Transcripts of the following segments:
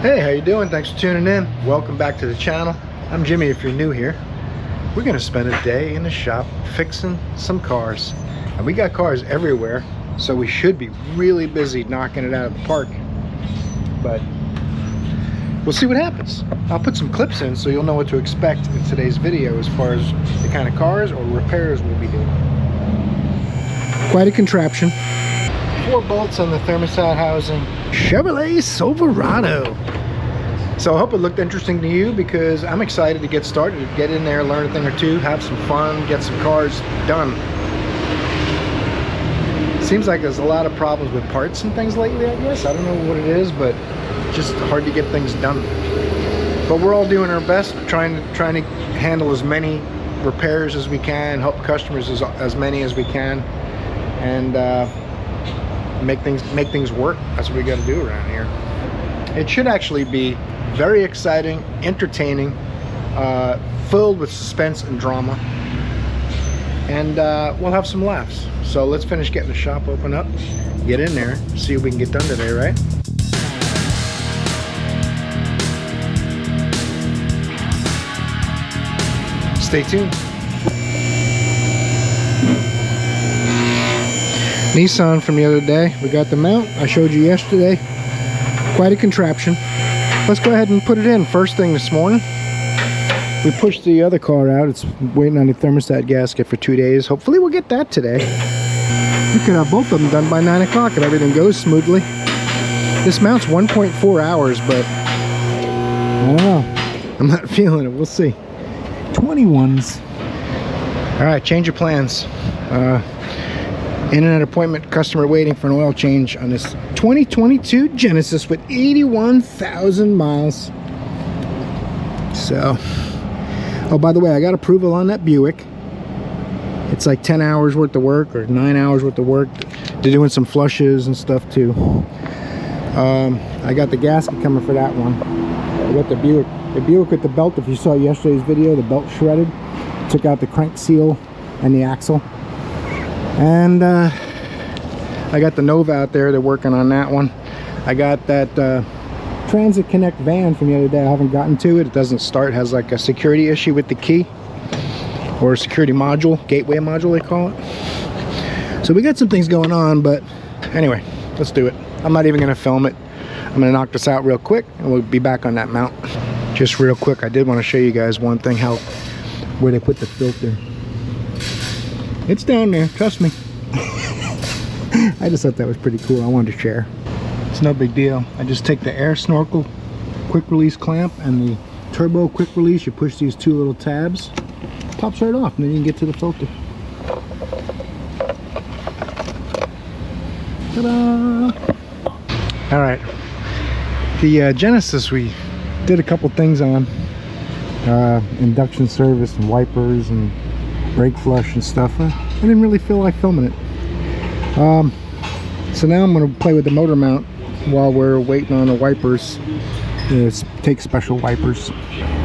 Hey, how you doing? Thanks for tuning in. Welcome back to the channel. I'm Jimmy if you're new here. We're gonna spend a day in the shop fixing some cars. And we got cars everywhere, so we should be really busy knocking it out of the park. But we'll see what happens. I'll put some clips in so you'll know what to expect in today's video as far as the kind of cars or repairs we'll be doing. Quite a contraption. 4 bolts on the thermostat housing. Chevrolet Silverado. So I hope it looked interesting to you because I'm excited to get started, get in there, learn a thing or two, have some fun, get some cars done. Seems like there's a lot of problems with parts and things lately, I guess. I don't know what it is, but it's just hard to get things done. But we're all doing our best, trying to handle as many repairs as we can, help customers as many as we can, and make things work. That's what we got to do around here. It should actually be very exciting, entertaining, filled with suspense and drama, and we'll have some laughs. So let's finish getting the shop open up, get in there, see what we can get done today, right? Stay tuned. Nissan from the other day. We got the mount I showed you yesterday. Quite a contraption. Let's go ahead and put it in first thing this morning. We pushed the other car out. It's waiting on the thermostat gasket for 2 days. Hopefully we'll get that today. We could have both of them done by 9 o'clock if everything goes smoothly. This mount's 1.4 hours, but I don't know. I'm not feeling it. We'll see. 21s. All right, change of plans. In and out appointment, customer waiting for an oil change on this 2022 Genesis with 81,000 miles. So, oh, by the way, I got approval on that Buick. It's like 10 hours worth of work or 9 hours worth of work. They're doing some flushes and stuff too. I got the gasket coming for that one. I got the Buick with the belt. If you saw yesterday's video, the belt shredded. Took out the crank seal and the axle. And I got the Nova out there. They're working on that one. I got that Transit Connect van from the other day. I haven't gotten to it. It doesn't start. It has like a security issue with the key, or a security module, gateway module they call it. So we got some things going on, but anyway, let's do it. I'm not even going to film it. I'm going to knock this out real quick and we'll be back on that mount. Just real quick, I did want to show you guys one thing, where they put the filter. It's down there, trust me. I just thought that was pretty cool. I wanted to share. It's no big deal. I just take the air snorkel quick release clamp and the turbo quick release. You push these 2 little tabs, pops right off, and then you can get to the filter. Ta-da! All right, the Genesis, we did a couple things on. Induction service and wipers and brake flush and stuff. I didn't really feel like filming it. So now I'm going to play with the motor mount while we're waiting on the wipers. Take special wipers.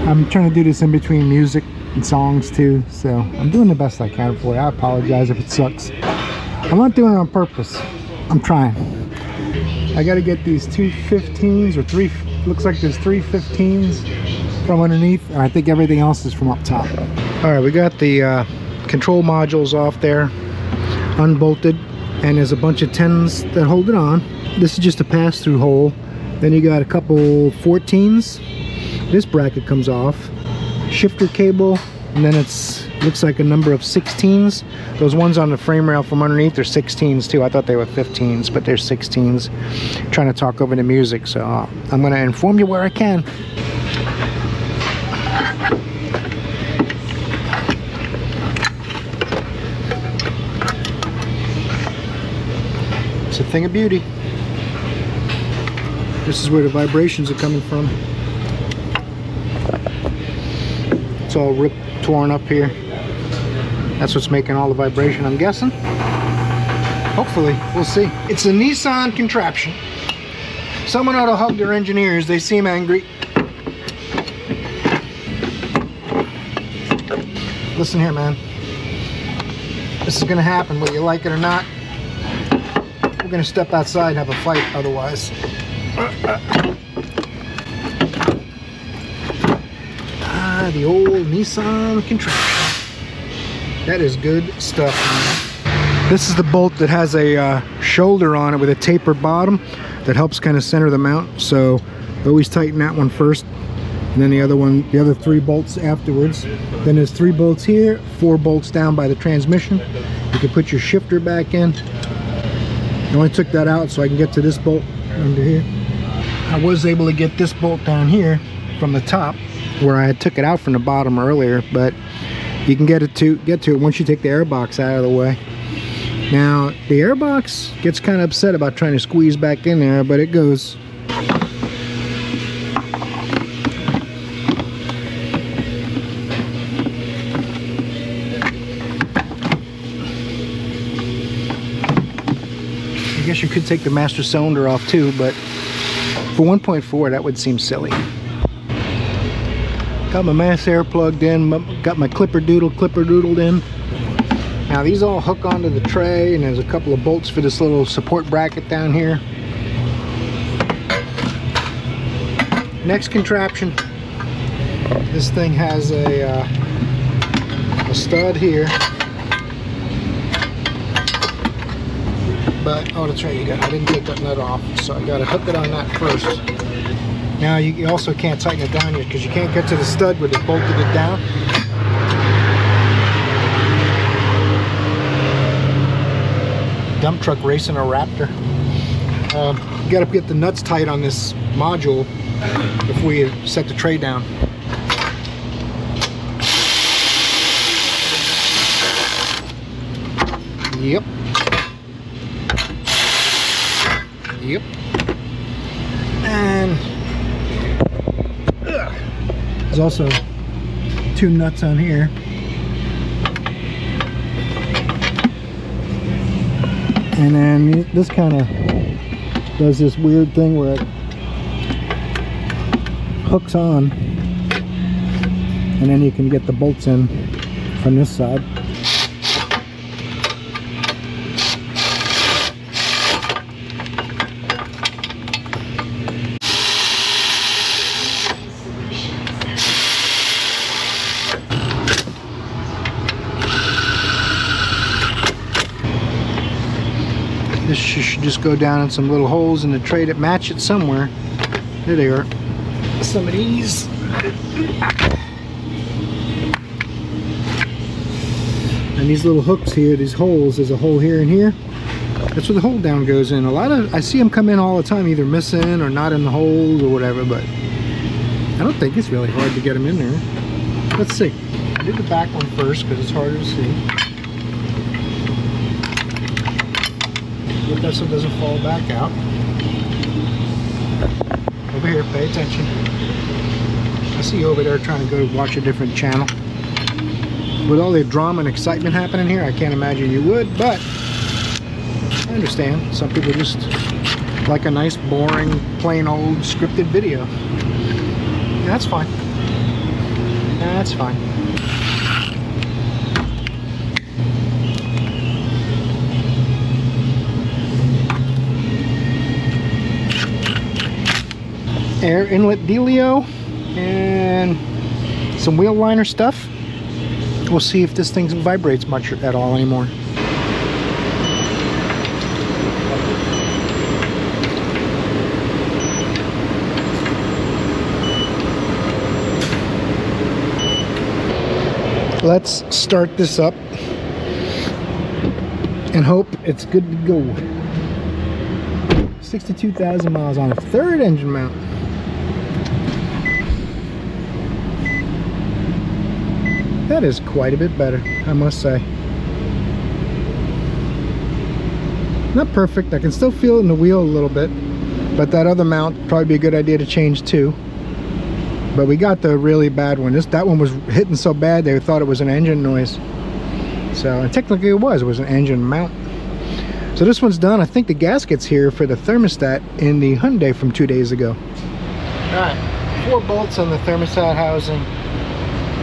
I'm trying to do this in between music and songs too, so I'm doing the best I can for you. I apologize if it sucks. I'm not doing it on purpose. I'm trying. I got to get these 2 15s or 3. Looks like there's 3 15s from underneath, and I think everything else is from up top. All right, we got the control modules off there, unbolted, and there's a bunch of 10s that hold it on. This is just a pass-through hole. Then you got a couple 14s. This bracket comes off. Shifter cable, and then looks like a number of 16s. Those ones on the frame rail from underneath are 16s too. I thought they were 15s, but they're 16s. I'm trying to talk over the music, so I'm going to inform you where I can. It's a thing of beauty. This is where the vibrations are coming from. It's all ripped, torn up here. That's what's making all the vibration, I'm guessing. Hopefully, we'll see. It's a Nissan contraption. Someone ought to hug their engineers. They seem angry. Listen here, man. This is gonna happen, whether you like it or not. We're gonna step outside and have a fight otherwise. The old Nissan contraption. That is good stuff. This is the bolt that has a shoulder on it with a tapered bottom that helps kind of center the mount. So always tighten that one first, and then the other 3 bolts afterwards. Then there's 3 bolts here, 4 bolts down by the transmission. You can put your shifter back in. I only took that out so I can get to this bolt under here. I was able to get this bolt down here from the top where I took it out from the bottom earlier, but you can get to it once you take the air box out of the way. Now the air box gets kind of upset about trying to squeeze back in there, but it goes. I guess you could take the master cylinder off too, but for 1.4 that would seem silly. Got my mass air plugged in, got my clipper doodled in. Now these all hook onto the tray, and there's a couple of bolts for this little support bracket down here. Next contraption, this thing has a stud here, but oh, that's right, I didn't take that nut off, so I got to hook it on that first. Now you also can't tighten it down yet because you can't get to the stud where they bolted it down. Dump truck racing a Raptor. You got to get the nuts tight on this module before you set the tray down. Yep. And there's also 2 nuts on here. And then this kind of does this weird thing where it hooks on, and then you can get the bolts in from this side. This should just go down in some little holes in the tray that match it somewhere. There they are. Some of these. And these little hooks here, these holes, there's a hole here and here. That's where the hold down goes in. I see them come in all the time, either missing or not in the hole or whatever, but I don't think it's really hard to get them in there. Let's see. I did the back one first because it's harder to see. Look, that so it doesn't fall back out. Over here, pay attention. I see you over there trying to go watch a different channel. With all the drama and excitement happening here, I can't imagine you would, but I understand. Some people just like a nice, boring, plain old scripted video. That's fine. That's fine. Air inlet dealio and some wheel liner stuff. We'll see if this thing vibrates much at all anymore. Let's start this up and hope it's good to go. 62,000 miles on a third engine mount. That is quite a bit better, I must say. Not perfect, I can still feel it in the wheel a little bit, but that other mount would probably be a good idea to change too. But we got the really bad one. That one was hitting so bad they thought it was an engine noise. So, and technically it was an engine mount. So this one's done. I think the gasket's here for the thermostat in the Hyundai from 2 days ago. Alright, 4 bolts on the thermostat housing.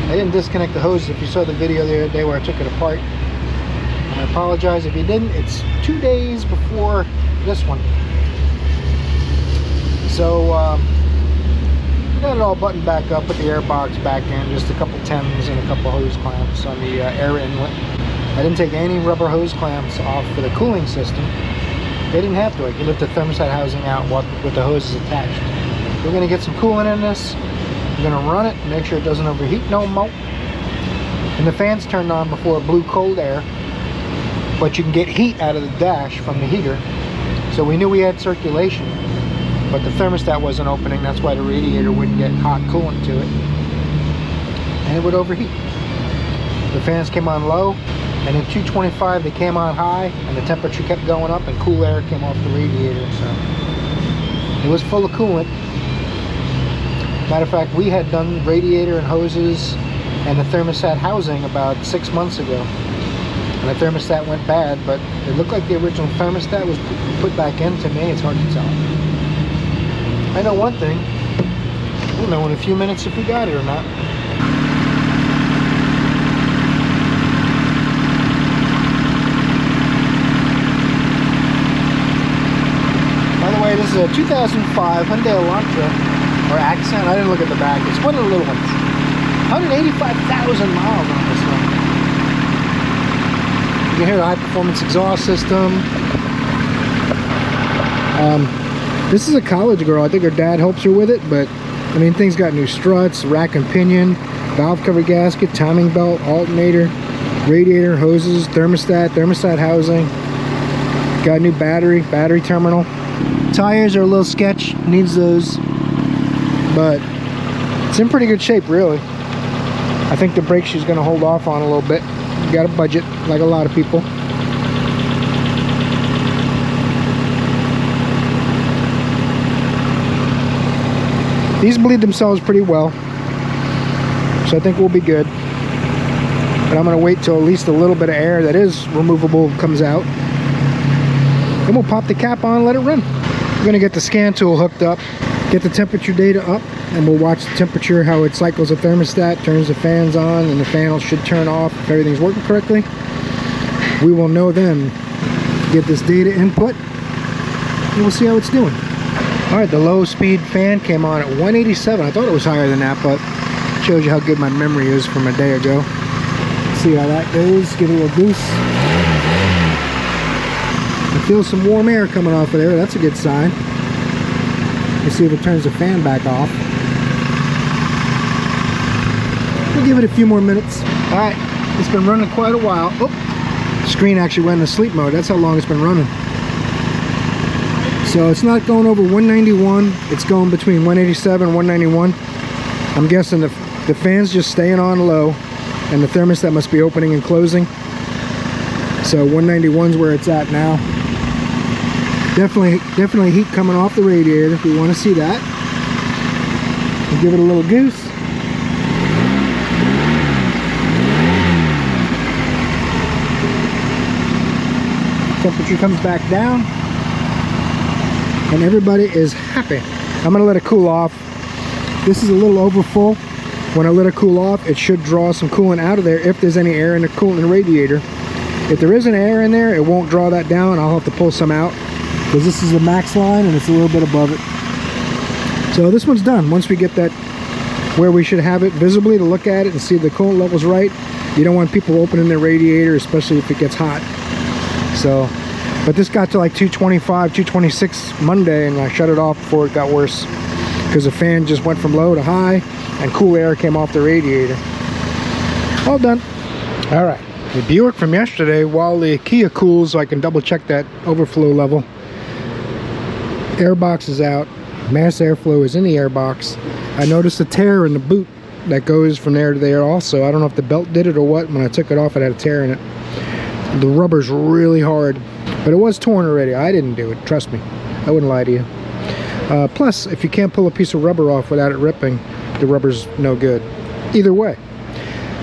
I didn't disconnect the hoses if you saw the video the other day where I took it apart. I apologize if you didn't. It's 2 days before this one. So Got it all buttoned back up, put the air box back in, just a couple Thames and a couple hose clamps on the air inlet. I didn't take any rubber hose clamps off for the cooling system. They didn't have to. I could lift the thermostat housing out with the hoses attached. We're going to get some coolant in this. We're going to run it, make sure it doesn't overheat no more. And the fan's turned on before it blew cold air, but you can get heat out of the dash from the heater. So we knew we had circulation, but the thermostat wasn't opening. That's why the radiator wouldn't get hot coolant to it, and it would overheat. The fans came on low, and in 225 they came on high, and the temperature kept going up, and cool air came off the radiator. So it was full of coolant. Matter of fact, we had done radiator and hoses and the thermostat housing about 6 months ago, and the thermostat went bad, but it looked like the original thermostat was put back in. To me, it's hard to tell. I know one thing, we'll know in a few minutes if we got it or not. By the way, this is a 2005 Hyundai Elantra, or Accent. I didn't look at the back. It's one of the little ones. 185,000 miles on this one. You can hear the high performance exhaust system. This is a college girl. I think her dad helps her with it, but I mean, thing's got new struts, rack and pinion, valve cover gasket, timing belt, alternator, radiator, hoses, thermostat housing. Got a new battery terminal. Tires are a little sketch, needs those, but it's in pretty good shape, really. I think the brakes she's going to hold off on a little bit. Got a budget, like a lot of people. These bleed themselves pretty well, so I think we'll be good. But I'm going to wait till at least a little bit of air that is removable comes out. Then we'll pop the cap on and let it run. We're going to get the scan tool hooked up, get the temperature data up, and we'll watch the temperature, how it cycles the thermostat, turns the fans on, and the fan should turn off if everything's working correctly. We will know then, get this data input, and we'll see how it's doing. Alright, the low speed fan came on at 187. I thought it was higher than that, but it shows you how good my memory is from a day ago. Let's see how that goes. Give it a little goose. I feel some warm air coming off of there. That's a good sign. Let's see if it turns the fan back off. We'll give it a few more minutes. Alright, it's been running quite a while. Oh, the screen actually went into sleep mode. That's how long it's been running. So it's not going over 191. It's going between 187 and 191. I'm guessing the fan's just staying on low, and the thermostat must be opening and closing. So 191 is where it's at now. Definitely heat coming off the radiator if we want to see that. We'll give it a little goose. Temperature comes back down, and everybody is happy. I'm going to let it cool off. This is a little over full. When I let it cool off, it should draw some coolant out of there if there's any air in the coolant radiator. If there isn't air in there, it won't draw that down. I'll have to pull some out, because this is the max line and it's a little bit above it. So this one's done. Once we get that where we should have it visibly to look at it and see the coolant level's right, you don't want people opening their radiator, especially if it gets hot. So, but this got to like 225, 226 Monday, and I shut it off before it got worse, because the fan just went from low to high and cool air came off the radiator. All done. All right, the Buick from yesterday, while the Kia cools so I can double check that overflow level, air box is out, mass airflow is in the air box. I noticed a tear in the boot that goes from there to there also. I don't know if the belt did it or what. When I took it off, it had a tear in it. The rubber's really hard, but it was torn already. I didn't do it, trust me. I wouldn't lie to you. Plus, if you can't pull a piece of rubber off without it ripping, the rubber's no good. Either way.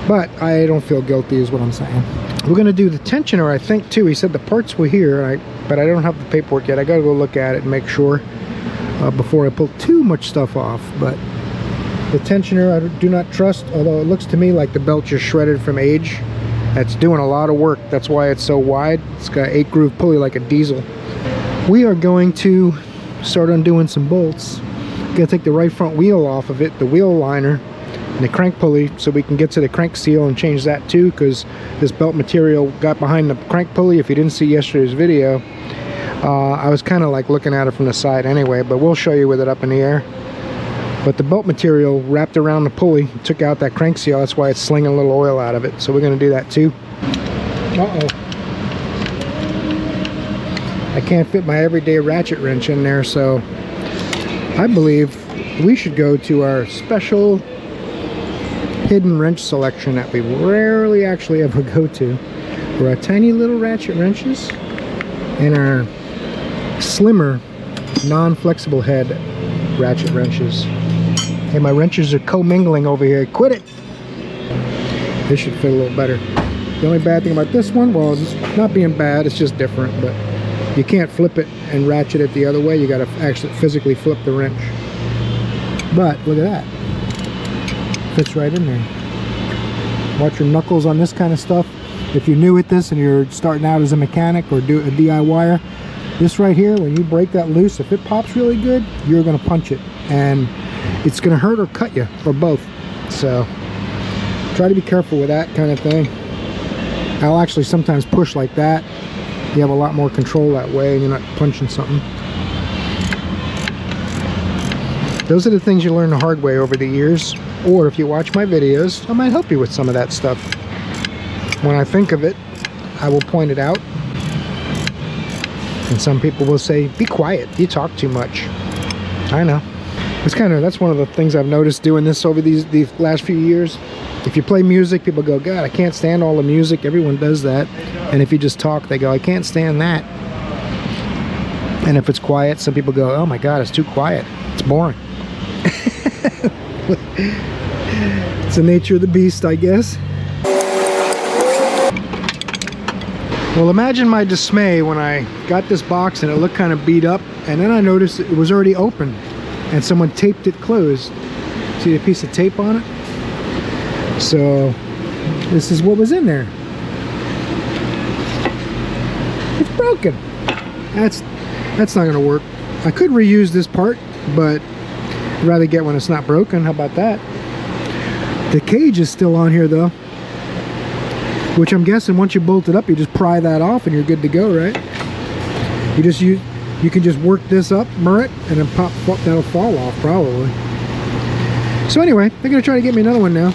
But I don't feel guilty is what I'm saying. We're going to do the tensioner, I think, too. He said the parts were here, but I don't have the paperwork yet. I got to go look at it and make sure before I pull too much stuff off. But the tensioner I do not trust, although it looks to me like the belt just shredded from age. That's doing a lot of work. That's why it's so wide. It's got 8-groove pulley like a diesel. We are going to start undoing some bolts. Gotta take the right front wheel off of it, the wheel liner, and the crank pulley, so we can get to the crank seal and change that too, because this belt material got behind the crank pulley. If you didn't see yesterday's video, I was kind of like looking at it from the side anyway, but we'll show you with it up in the air. But the belt material wrapped around the pulley, took out that crank seal. That's why it's slinging a little oil out of it. So we're going to do that too. Uh-oh. I can't fit my everyday ratchet wrench in there, so I believe we should go to our special hidden wrench selection that we rarely actually ever go to. Where our tiny little ratchet wrenches and our slimmer, non-flexible head ratchet wrenches. Hey, my wrenches are commingling over here. Quit it! This should fit a little better. The only bad thing about this one, well, it's not being bad, it's just different, but you can't flip it and ratchet it the other way. You gotta actually physically flip the wrench. But look at that. Fits right in there. Watch your knuckles on this kind of stuff. If you're new at this and you're starting out as a mechanic or do a DIYer, this right here, when you break that loose, if it pops really good, you're gonna punch it. And it's gonna hurt or cut you, or both. So try to be careful with that kind of thing. I'll actually sometimes push like that. You have a lot more control that way and you're not punching something. Those are the things you learn the hard way over the years. Or if you watch my videos, I might help you with some of that stuff. When I think of it, I will point it out. And some people will say, be quiet, you talk too much. I know. That's one of the things I've noticed doing this over these last few years. If you play music, people go, God, I can't stand all the music. Everyone does that. And if you just talk, they go, I can't stand that. And if it's quiet, some people go, oh my God, it's too quiet. It's boring. It's the nature of the beast, I guess. Well, imagine my dismay when I got this box and it looked kind of beat up, and then I noticed it was already open and someone taped it closed. See the piece of tape on it? So this is what was in there. It's broken. That's not gonna work. I could reuse this part, but I'd rather get one that's not broken. How about that? The cage is still on here though, which I'm guessing once you bolt it up, you just pry that off and you're good to go, right? You can just work this up, mur it, and then that'll fall off probably. So anyway, they're gonna try to get me another one now.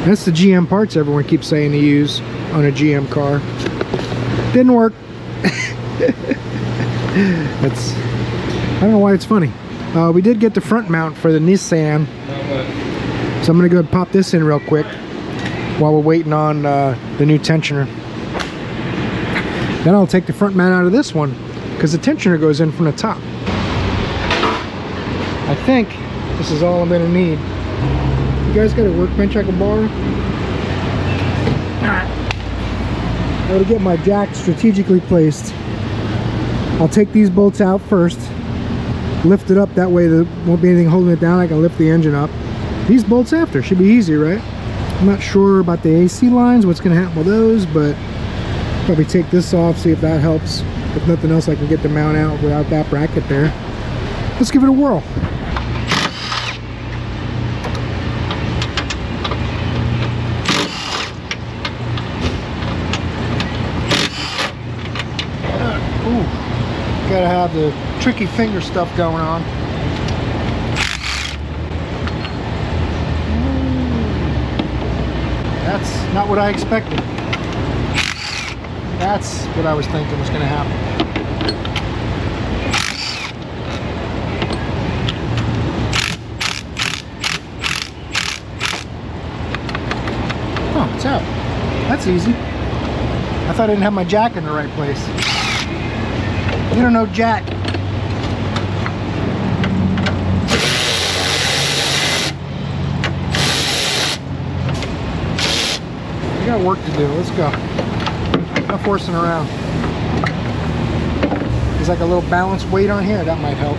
That's the GM parts everyone keeps saying to use on a GM car. Didn't work. I don't know why it's funny. We did get the front mount for the Nissan, so I'm gonna go ahead and pop this in real quick while we're waiting on the new tensioner. Then I'll take the front mount out of this one because the tensioner goes in from the top. I think this is all I'm gonna need. You guys got a workbench I can borrow? I gotta get my jack strategically placed. I'll take these bolts out first, lift it up, that way there won't be anything holding it down. I can lift the engine up. These bolts after should be easy, right? I'm not sure about the AC lines, what's gonna happen with those, but probably take this off, see if that helps. If nothing else, I can get the mount out without that bracket there. Let's give it a whirl. Gotta have the tricky finger stuff going on. That's not what I expected. That's what I was thinking was gonna happen. Oh, it's out. That's easy. I thought I didn't have my jack in the right place. You don't know jack. We got work to do. Let's go. No forcing around. There's like a little balanced weight on here. That might help.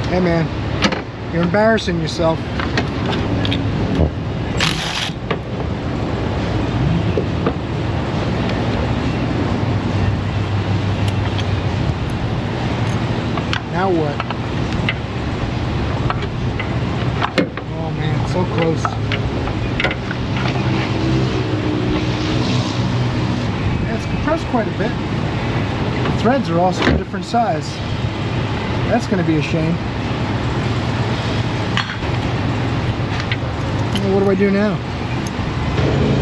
Hey man, you're embarrassing yourself. Now what? Oh man, so close. Yeah, it's compressed quite a bit. The threads are also a different size. That's going to be a shame. Well, what do I do now?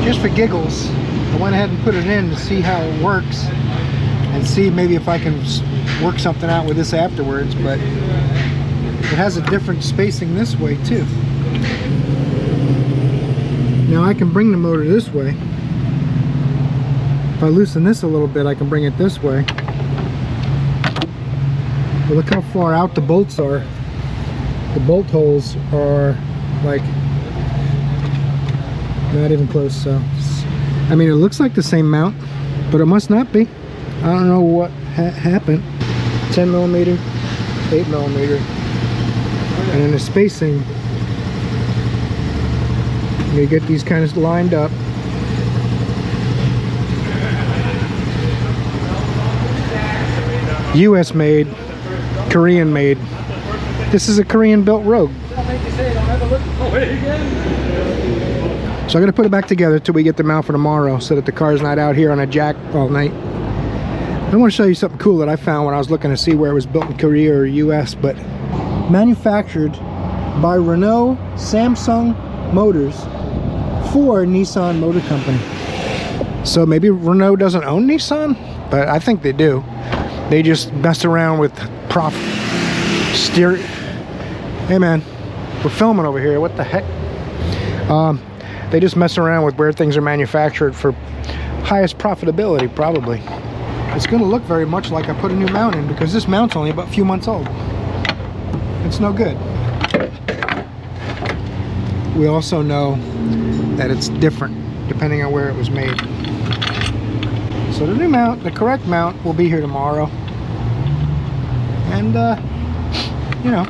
Just for giggles, I went ahead and put it in to see how it works and see maybe if I can work something out with this afterwards, but it has a different spacing this way too. Now I can bring the motor this way. If I loosen this a little bit, I can bring it this way. But look how far out the bolts are. The bolt holes are like not even close. So I mean, it looks like the same mount, but it must not be. I don't know what happened. 10 millimeter, 8 millimeter, and then the spacing, you get these kind of lined up. US made, Korean made. This is a Korean built Rogue. So I'm gonna put it back together till we get the mount for tomorrow, so that the car's not out here on a jack all night. I want to show you something cool that I found when I was looking to see where it was built in Korea or US, but manufactured by Renault Samsung Motors for Nissan Motor Company. So maybe Renault doesn't own Nissan, but I think they do. They just messed around with steering. Hey man, we're filming over here. What the heck? They just mess around with where things are manufactured for highest profitability, probably. It's going to look very much like I put a new mount in, because this mount's only about a few months old. It's no good. We also know that it's different depending on where it was made. So the new mount, the correct mount, will be here tomorrow. And, you know,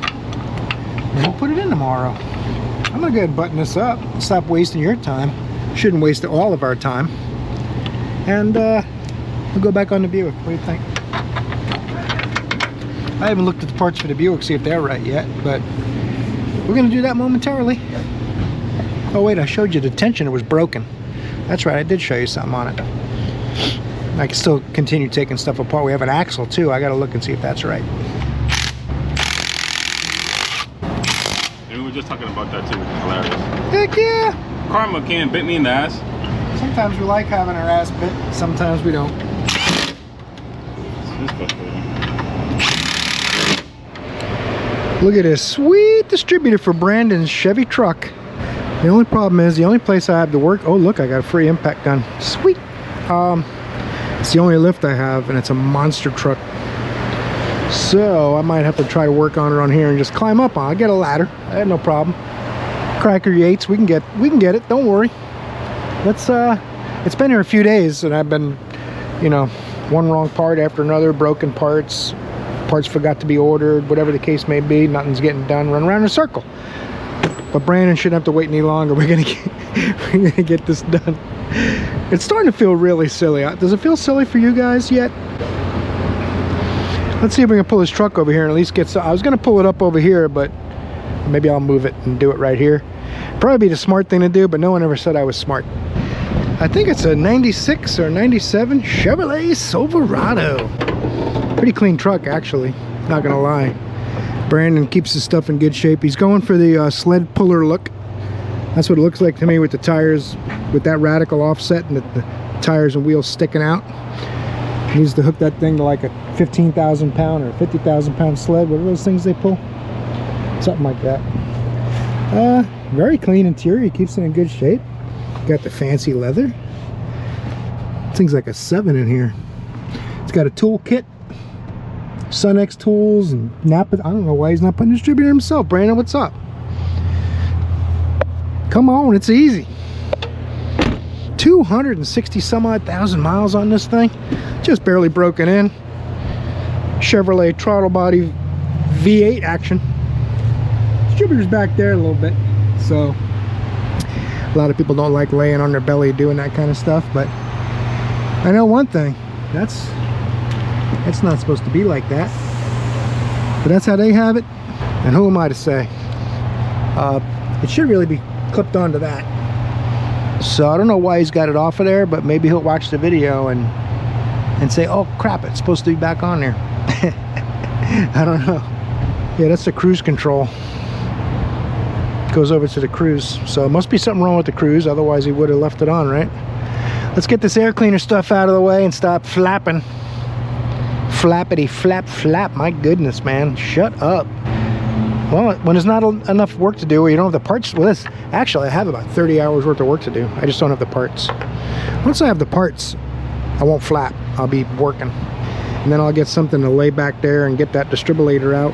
we'll put it in tomorrow. I'm going to go ahead and button this up. Stop wasting your time. Shouldn't waste all of our time. And, we'll go back on the Buick. What do you think? I haven't looked at the parts for the Buick, see if they're right yet, but we're going to do that momentarily. Oh wait, I showed you the tension. It was broken. That's right, I did show you something on it. I can still continue taking stuff apart. We have an axle too. I got to look and see if that's right. And we were just talking about that too, which is hilarious. Heck yeah! Karma came and bit me in the ass. Sometimes we like having our ass bit, sometimes we don't. Look at this sweet distributor for Brandon's Chevy truck. The only problem is, the only place I have to work, oh look, I got a free impact gun. Sweet. It's the only lift I have, and it's a monster truck. So I might have to try to work on it on here and just climb up on it. I'll get a ladder. I had no problem. Cracker Yates, we can get it, don't worry. Let's it's been here a few days, and I've been, you know, one wrong part after another, broken parts forgot to be ordered, whatever the case may be, nothing's getting done, run around in a circle. But Brandon shouldn't have to wait any longer. We're gonna get this done. It's starting to feel really silly. Does it feel silly for you guys yet? Let's see if we can pull this truck over here and at least get some. I was gonna pull it up over here, but maybe I'll move it and do it right here. Probably be the smart thing to do, but no one ever said I was smart. I think it's a 96 or 97 Chevrolet Silverado. Pretty clean truck, actually, not gonna lie. Brandon keeps his stuff in good shape. He's going for the sled puller look. That's what it looks like to me, with the tires, with that radical offset and the tires and wheels sticking out. He needs to hook that thing to like a 15,000 pound or 50,000 pound sled. What are those things they pull? Something like that. Very clean interior. He keeps it in good shape. Got the fancy leather. Things like a 7 in here. It's got a tool kit, Sunex tools, and Napa. I don't know why he's not putting a distributor himself. Brandon, what's up? Come on, it's easy. 260 some odd thousand miles on this thing. Just barely broken in. Chevrolet throttle body V8 action. Distributor's back there a little bit, so a lot of people don't like laying on their belly doing that kind of stuff, but I know one thing, it's not supposed to be like that. But that's how they have it, and who am I to say? It should really be clipped onto that. So I don't know why he's got it off of there, but maybe he'll watch the video and say, oh crap, it's supposed to be back on there. I don't know. Yeah, that's the cruise control. Goes over to the cruise. So it must be something wrong with the cruise, otherwise he would have left it on, right? Let's get this air cleaner stuff out of the way and stop flapping. Flappity flap flap. My goodness, man, shut up. Well, when there's not enough work to do, or you don't have the parts. Well, actually I have about 30 hours worth of work to do. I just don't have the parts. Once I have the parts, I won't flap. I'll be working, and then I'll get something to lay back there and get that distributor out.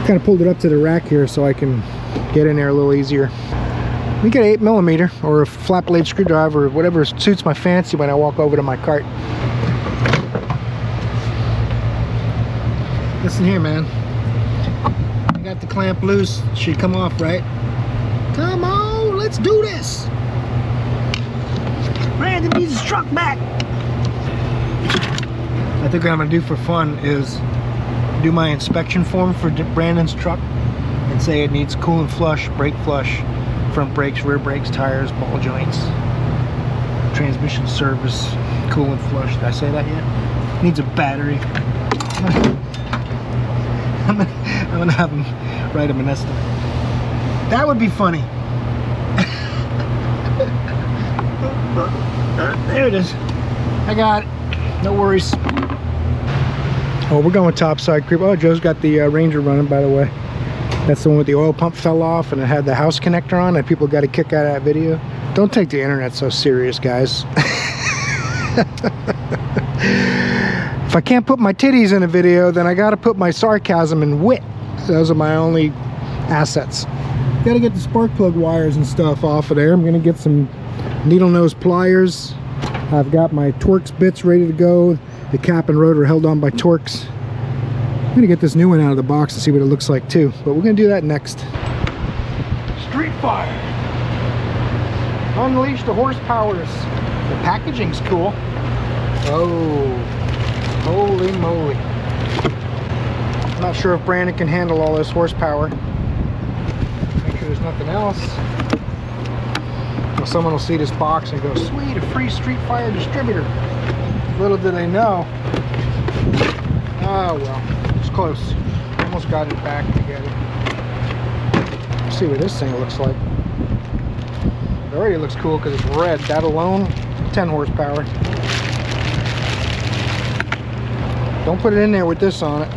Kind of pulled it up to the rack here so I can get in there a little easier. We get an 8mm or a flat blade screwdriver, or whatever suits my fancy when I walk over to my cart. Listen here, man. I got the clamp loose. Should come off, right? Come on, let's do this. Brandon needs his truck back. I think what I'm gonna do for fun is do my inspection form for Brandon's truck and say it needs coolant flush, brake flush, front brakes, rear brakes, tires, ball joints, transmission service, coolant flush. Did I say that yet? Needs a battery. I'm gonna have him write him an estimate. That would be funny. There it is. I got it. No worries. Oh, we're going topside creep. Oh, Joe's got the Ranger running, by the way. That's the one with the oil pump fell off and it had the house connector on, and people got a kick out of that video. Don't take the internet so serious, guys. If I can't put my titties in a video, then I gotta put my sarcasm and wit. Those are my only assets. Gotta get the spark plug wires and stuff off of there. I'm gonna get some needle nose pliers. I've got my Torx bits ready to go. The cap and rotor held on by Torx. I'm gonna get this new one out of the box and see what it looks like too, but we're gonna do that next. Street Fire. Unleash the horsepowers. The packaging's cool. Oh, holy moly. I'm not sure if Brandon can handle all this horsepower. Make sure there's nothing else. Well, someone will see this box and go, sweet, a free Street Fire distributor. Little do they know. Oh well, it's close. Almost got it back together. Let's see what this thing looks like. It already looks cool because it's red. That alone, 10 horsepower. Don't put it in there with this on it.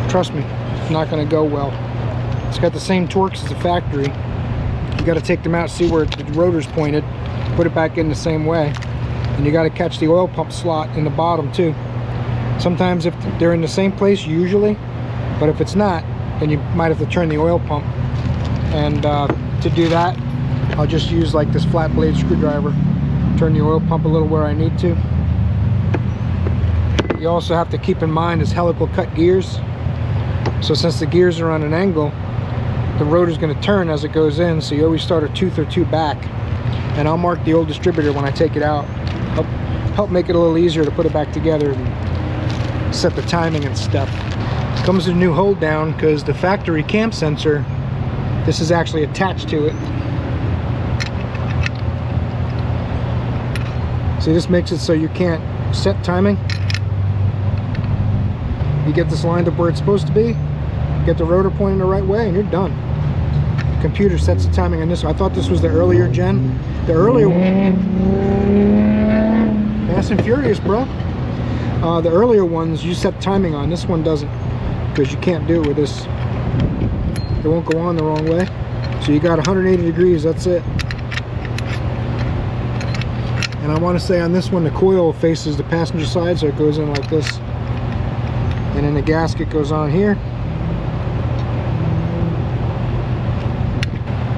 Trust me, it's not going to go well. It's got the same Torx as the factory. You got to take them out, see where the rotor's pointed, put it back in the same way. And you got to catch the oil pump slot in the bottom too. Sometimes if they're in the same place, usually, but if it's not, then you might have to turn the oil pump. And to do that, I'll just use like this flat blade screwdriver, turn the oil pump a little where I need to. You also have to keep in mind is helical cut gears. So since the gears are on an angle, the rotor's going to turn as it goes in, so you always start a tooth or two back. And I'll mark the old distributor when I take it out. Help make it a little easier to put it back together and set the timing and stuff. Comes with a new hold down because the factory cam sensor, this is actually attached to it. See, this makes it so you can't set timing. You get this lined up where it's supposed to be, get the rotor pointing the right way, and you're done. The computer sets the timing on this. I thought this was the earlier gen. The earlier one, Fast and Furious, bro. The earlier ones you set timing on. This one doesn't, because you can't do it with this. It won't go on the wrong way. So you got 180 degrees, that's it. And I want to say on this one, the coil faces the passenger side, so it goes in like this. And then the gasket goes on here.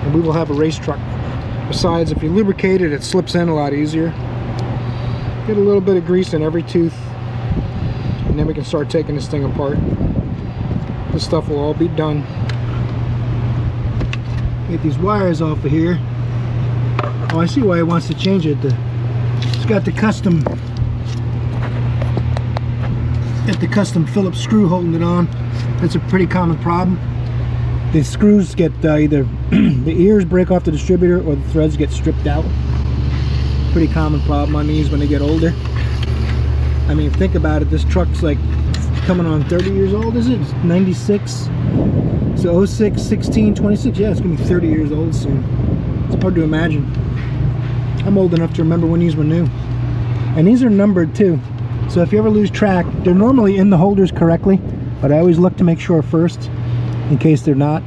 And we will have a race truck. Besides, if you lubricate it, it slips in a lot easier. Get a little bit of grease in every tooth, and then we can start taking this thing apart. This stuff will all be done. Get these wires off of here. Oh, I see why he wants to change it. It's got the custom Got the custom Phillips screw holding it on. That's a pretty common problem. The screws get either the ears break off the distributor or the threads get stripped out. Pretty common problem on these when they get older. I mean, think about it, this truck's like coming on 30 years old, is it? It's 96. So 06, 16, 26, yeah, it's gonna be 30 years old soon. It's hard to imagine. I'm old enough to remember when these were new. And these are numbered too. So if you ever lose track, they're normally in the holders correctly, but I always look to make sure first, in case they're not.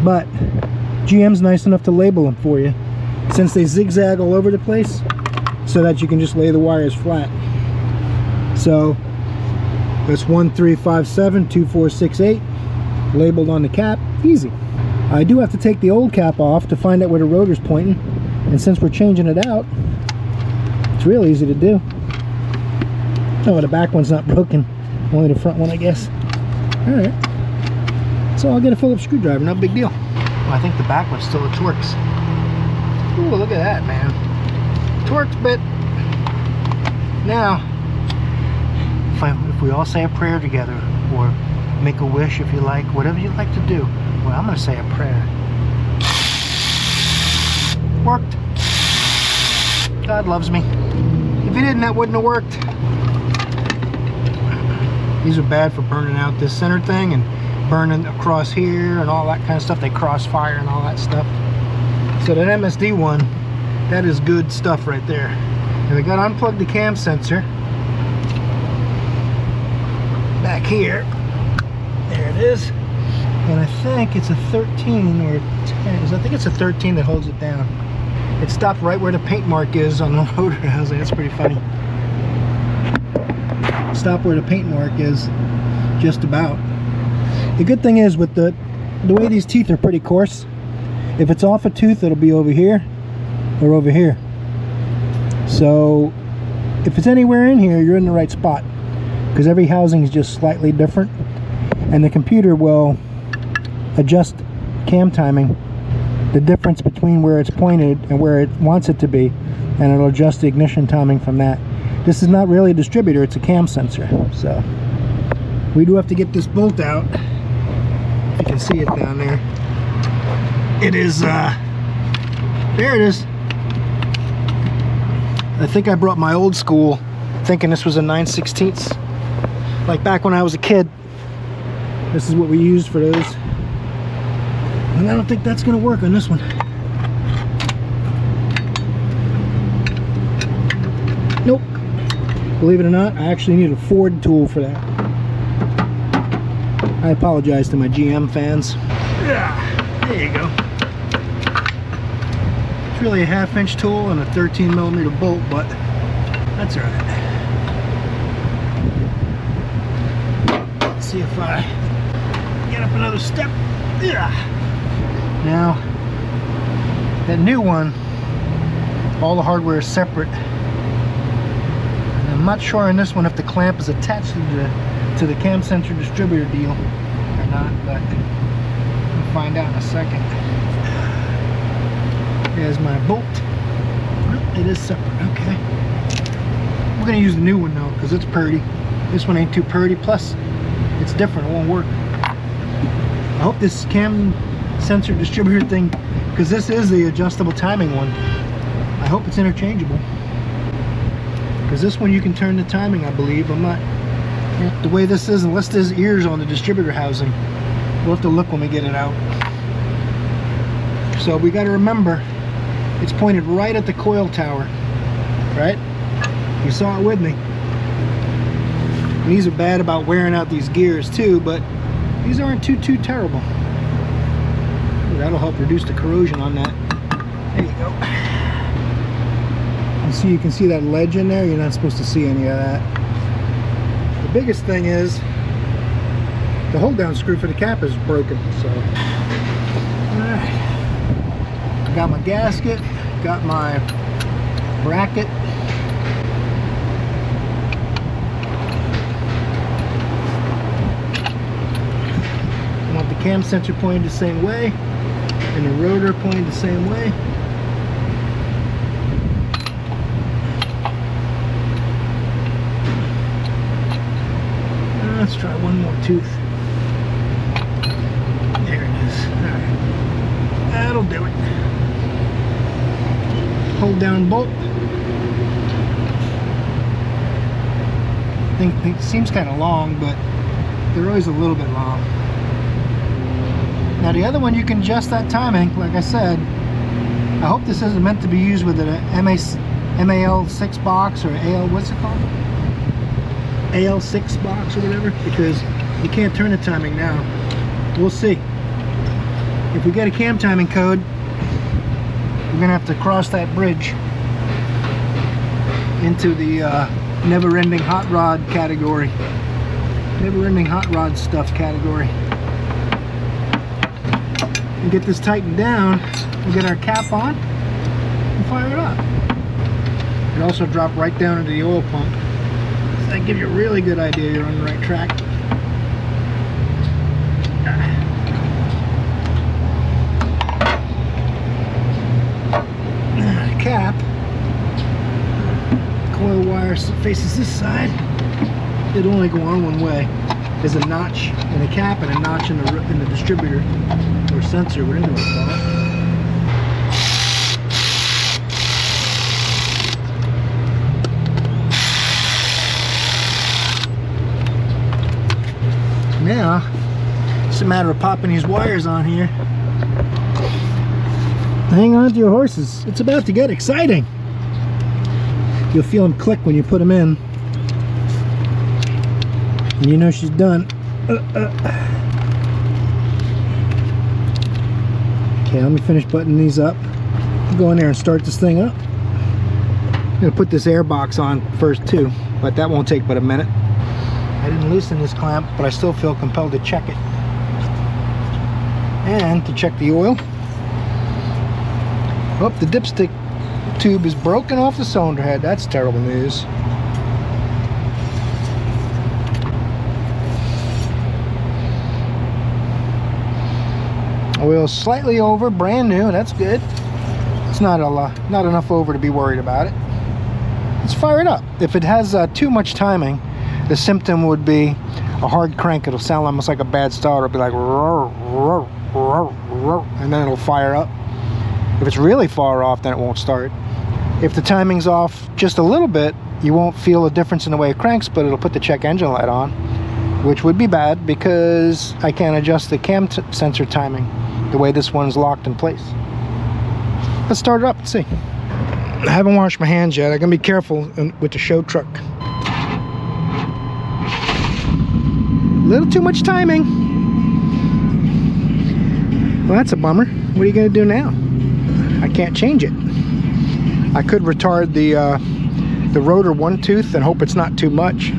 But GM's nice enough to label them for you, since they zigzag all over the place, so that you can just lay the wires flat. So that's 13572468 labeled on the cap. Easy. I do have to take the old cap off to find out where the rotor's pointing, and since we're changing it out, it's real easy to do. Oh, the back one's not broken, only the front one, I guess. Alright, so I'll get a Phillips screwdriver, no big deal. Well, I think the back one still Torx. Ooh, look at that, man. Torx bit. Now, if we all say a prayer together, or make a wish if you like, whatever you like to do, well, I'm going to say a prayer. Worked. God loves me. If he didn't, that wouldn't have worked. These are bad for burning out this center thing and burning across here and all that kind of stuff. They crossfire and all that stuff. So that MSD one, that is good stuff right there. And I got to unplug the cam sensor back here. There it is. And I think it's a 13 or 10. I think it's a 13 that holds it down. It stopped right where the paint mark is on the rotor. I was like, that's pretty funny. Stop where the paint mark is, just about. The good thing is, with the way these teeth are pretty coarse, if it's off a tooth, it'll be over here or over here. So if it's anywhere in here, you're in the right spot, because every housing is just slightly different, and the computer will adjust cam timing, the difference between where it's pointed and where it wants it to be, and it'll adjust the ignition timing from that. This is not really a distributor, it's a cam sensor. So we do have to get this bolt out. If you can see it down there. It is, there it is. I think I brought my old school thinking this was a 9/16. Like back when I was a kid. This is what we used for those. And I don't think that's gonna work on this one. Nope. Believe it or not, I actually need a Ford tool for that. I apologize to my GM fans. Yeah, there you go. It's really a 1/2-inch tool and a 13mm bolt, but that's alright. Let's see if I get up another step. Yeah. Now, that new one, all the hardware is separate. I'm not sure on this one if the clamp is attached to the cam sensor distributor deal or not, but we'll find out in a second. There's my bolt. It is separate, okay. We're gonna use the new one though, because it's purdy. This one ain't too purdy, plus it's different, it won't work. I hope this cam sensor distributor thing, because this is the adjustable timing one, I hope it's interchangeable. Because this one you can turn the timing, I believe. I'm not, the way this is, unless there's ears on the distributor housing, we'll have to look when we get it out. So we got to remember, it's pointed right at the coil tower, right? You saw it with me. And these are bad about wearing out these gears too, but these aren't too terrible. Ooh, that'll help reduce the corrosion on that. There you go. You can see that ledge in there. You're not supposed to see any of that. The biggest thing is the hold down screw for the cap is broken. So alright, got my gasket, got my bracket. I want the cam sensor pointed the same way and the rotor pointed the same way. Let's try one more tooth. There it is. Alright. That'll do it. Hold down bolt. I think it seems kind of long, but they're always a little bit long. Now the other one, you can adjust that timing, like I said. I hope this isn't meant to be used with an MAL6 box or AL, what's it called? AL6 box or whatever, because you can't turn the timing now. We'll see. If we get a cam timing code, we're gonna have to cross that bridge into the never-ending hot rod category. Never-ending hot rod stuff category. And get this tightened down, we'll get our cap on and fire it up. It also drop right down into the oil pump. So that gives you a really good idea you're on the right track. Cap, coil wire faces this side. It'll only go on one way. There's a notch in the cap and a notch in the distributor or sensor, whatever you call it. Now it's a matter of popping these wires on here. Hang on to your horses. It's about to get exciting. You'll feel them click when you put them in. And you know she's done. Okay, let me finish buttoning these up. I'll go in there and start this thing up. I'm going to put this air box on first too, but that won't take but a minute. I didn't loosen this clamp, but I still feel compelled to check it. And to check the oil. Oh, the dipstick tube is broken off the cylinder head. That's terrible news. Oil slightly over, brand new. That's good. It's not enough over to be worried about it. Let's fire it up. If it has too much timing, the symptom would be a hard crank. It'll sound almost like a bad starter. It'll be like, roar, roar, roar, roar, and then it'll fire up. If it's really far off, then it won't start. If the timing's off just a little bit, you won't feel a difference in the way it cranks, but it'll put the check engine light on, which would be bad because I can't adjust the cam sensor timing the way this one's locked in place. Let's start it up and see. I haven't washed my hands yet. I gotta be careful with the show truck. A little too much timing. Well, that's a bummer. What are you gonna do now? I can't change it. I could retard the rotor one tooth and hope it's not too much.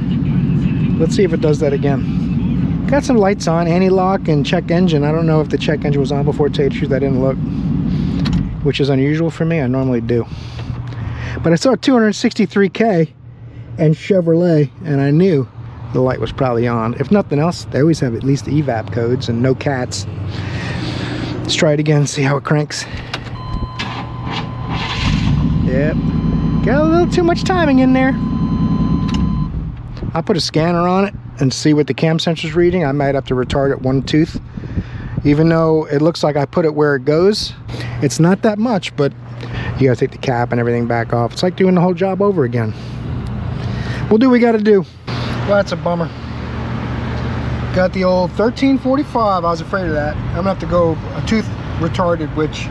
Let's see if it does that again. Got some lights on, anti-lock and check engine. I don't know if the check engine was on before, to tell you the truth. I didn't look, which is unusual for me. I normally do. But I saw 263K and Chevrolet, and I knew the light was probably on. If nothing else, they always have at least evap codes and no cats. Let's try it again, see how it cranks. Yep, got a little too much timing in there. I'll put a scanner on it and see what the cam sensor's reading. I might have to retard it one tooth. Even though it looks like I put it where it goes, it's not that much, but you gotta take the cap and everything back off. It's like doing the whole job over again. We'll do what we gotta do. Well, that's a bummer. Got the old 1345. I was afraid of that. I'm gonna have to go a tooth retarded, which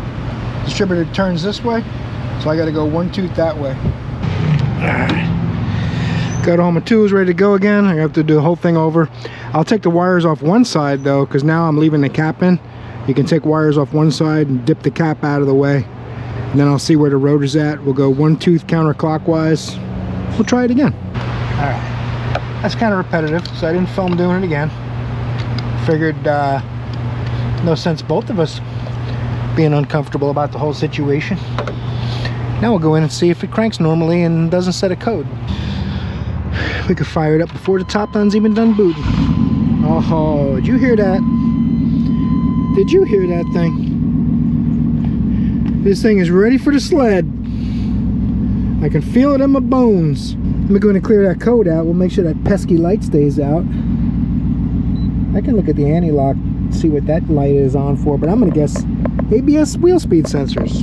distributor turns this way. So I got to go one tooth that way. Got all my tools ready to go again. I have to do the whole thing over. I'll take the wires off one side though, because now I'm leaving the cap in. You can take wires off one side and dip the cap out of the way. And then I'll see where the rotor's at. We'll go one tooth counterclockwise. We'll try it again. Alright. That's kind of repetitive, so I didn't film doing it again. Figured no sense both of us being uncomfortable about the whole situation. Now we'll go in and see if it cranks normally and doesn't set a code. We could fire it up before the top line's even done booting. Oh, did you hear that? Did you hear that thing? This thing is ready for the sled. I can feel it in my bones. Let me go in and clear that code out. We'll make sure that pesky light stays out. I can look at the anti-lock, see what that light is on for, but I'm gonna guess ABS wheel speed sensors.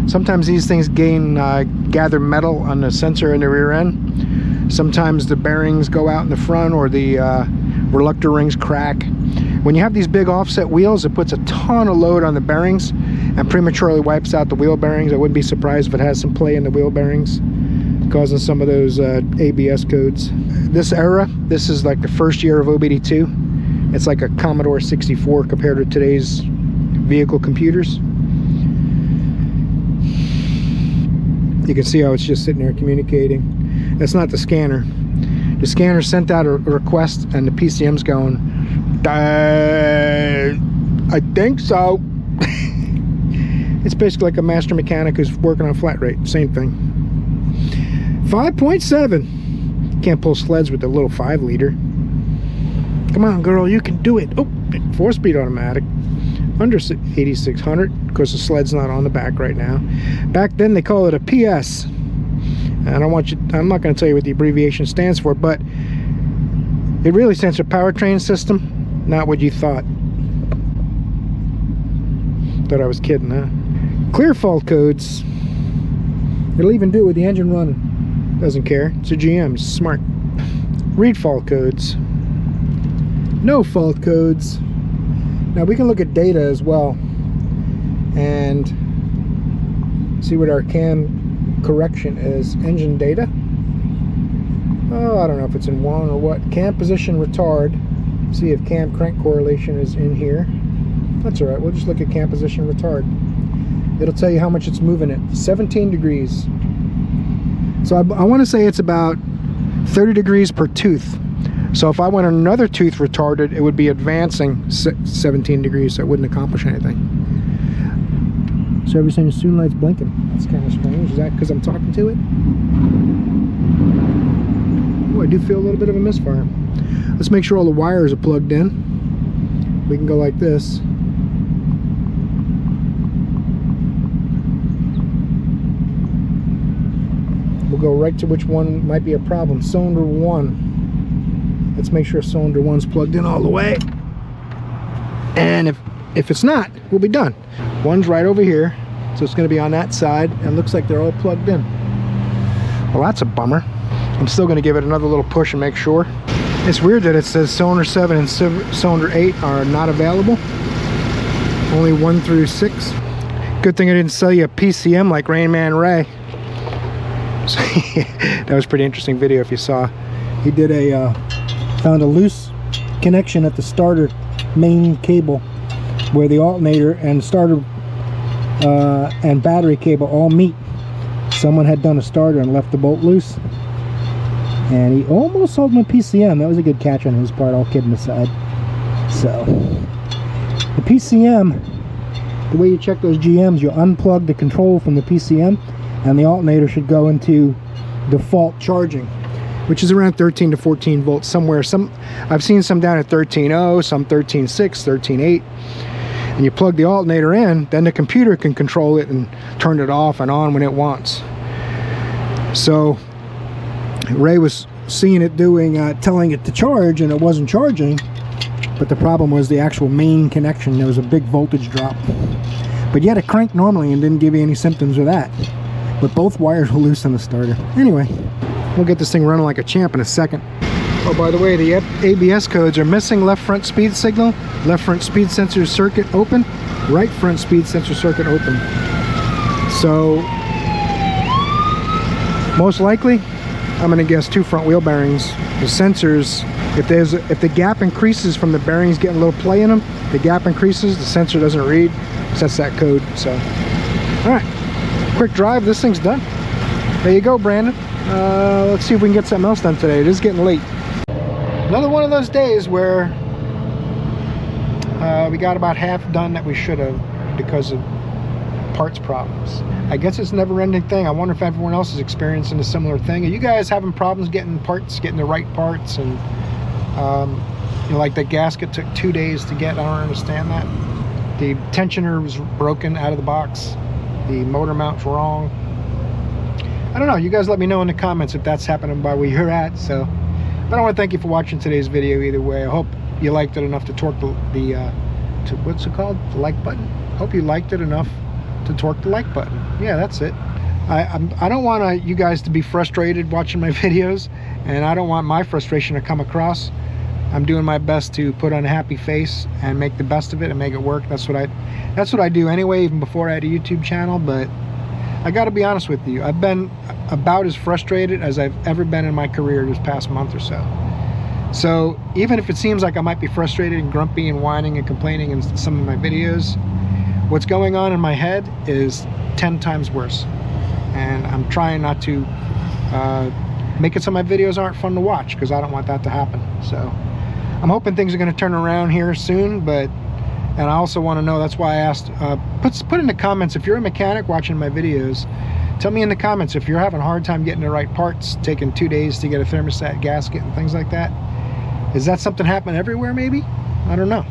Sometimes these things gather metal on the sensor in the rear end. Sometimes the bearings go out in the front, or the reluctor rings crack. When you have these big offset wheels, it puts a ton of load on the bearings and prematurely wipes out the wheel bearings. I wouldn't be surprised if it has some play in the wheel bearings, causing some of those ABS codes. This era, this is like the first year of OBD2. It's like a Commodore 64 compared to today's vehicle computers. You can see how it's just sitting there communicating. That's not the scanner. The scanner sent out a request and the PCM's going, I think so. It's basically like a master mechanic who's working on flat rate. Same thing. 5.7. Can't pull sleds with the little 5-liter. Come on, girl, you can do it. Oh, 4-speed automatic. Under 8600 because the sled's not on the back right now. Back then they call it a PS. I'm not going to tell you what the abbreviation stands for, but it really stands for powertrain system, not what you thought. Thought I was kidding, huh? Clear fault codes. It'll even do it with the engine running. Doesn't care. It's a GM. It's smart. Read fault codes. No fault codes. Now we can look at data as well and see what our cam correction is. Engine data. Oh, I don't know if it's in 1 or what. Cam position retard. See if cam crank correlation is in here. That's all right. We'll just look at cam position retard. It'll tell you how much it's moving it. 17 degrees. So I want to say it's about 30 degrees per tooth. So if I went another tooth retarded, it would be advancing 17 degrees, so it wouldn't accomplish anything. So everything is soon light's blinking. That's kind of strange. Is that because I'm talking to it? Oh, I do feel a little bit of a misfire. Let's make sure all the wires are plugged in. We can go like this. We'll go right to which one might be a problem. Cylinder 1. Let's make sure cylinder 1's plugged in all the way. And if it's not, we'll be done. One's right over here, so it's going to be on that side, and looks like they're all plugged in. Well, that's a bummer. I'm still going to give it another little push and make sure. It's weird that it says cylinder 7 and cylinder 8 are not available. Only 1 through 6. Good thing I didn't sell you a PCM like Rain Man Ray. So, that was a pretty interesting video if you saw. He did found a loose connection at the starter main cable where the alternator and starter and battery cable all meet. Someone had done a starter and left the bolt loose, and he almost sold my PCM. That was a good catch on his part, all kidding aside. So the PCM, the way you check those GMs, you unplug the control from the PCM and the alternator should go into default charging, which is around 13 to 14 volts somewhere. I've seen some down at 13.0, some 13.6, 13.8. And you plug the alternator in, then the computer can control it and turn it off and on when it wants. So Ray was seeing it telling it to charge, and it wasn't charging. But the problem was the actual main connection. There was a big voltage drop. But yet it cranked normally and didn't give you any symptoms of that. But both wires were loose on the starter. Anyway, we'll get this thing running like a champ in a second. Oh, by the way, the ABS codes are missing left front speed signal, left front speed sensor circuit open, right front speed sensor circuit open. So, most likely, I'm going to guess 2 front wheel bearings. The sensors, if the gap increases from the bearings getting a little play in them, the gap increases, the sensor doesn't read, sets that code. So, all right, quick drive, this thing's done. There you go, Brandon. Let's see if we can get something else done today. It is getting late. Another one of those days where we got about half done that we should have because of parts problems. I guess it's a never-ending thing. I wonder if everyone else is experiencing a similar thing. Are you guys having problems getting parts, getting the right parts? And you know, like the gasket took 2 days to get. I don't understand that. The tensioner was broken out of the box. The motor mount's wrong. I don't know. You guys let me know in the comments if that's happening by where you're at. So, but I want to thank you for watching today's video either way. I hope you liked it enough to torque what's it called? The like button? Hope you liked it enough to torque the like button. Yeah, that's it. I don't want you guys to be frustrated watching my videos, and I don't want my frustration to come across. I'm doing my best to put on a happy face and make the best of it and make it work. That's what I do anyway, even before I had a YouTube channel. But I got to be honest with you, I've been about as frustrated as I've ever been in my career this past month or so. So even if it seems like I might be frustrated and grumpy and whining and complaining in some of my videos, what's going on in my head is 10 times worse. And I'm trying not to make it so my videos aren't fun to watch, because I don't want that to happen. So I'm hoping things are going to turn around here soon. And I also want to know, that's why I asked, put in the comments, if you're a mechanic watching my videos, tell me in the comments if you're having a hard time getting the right parts, taking 2 days to get a thermostat gasket and things like that. Is that something happening everywhere maybe? I don't know.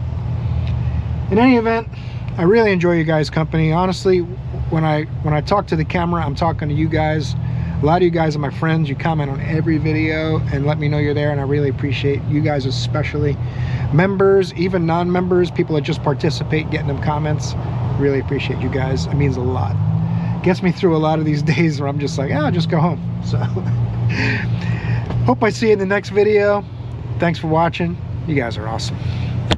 In any event, I really enjoy you guys' company. Honestly, when I talk to the camera, I'm talking to you guys. A lot of you guys are my friends. You comment on every video and let me know you're there, and I really appreciate you guys, especially members, even non-members, people that just participate, getting them comments. Really appreciate you guys. It means a lot. Gets me through a lot of these days where I'm just like, I'll just go home. So hope I see you in the next video. Thanks for watching. You guys are awesome.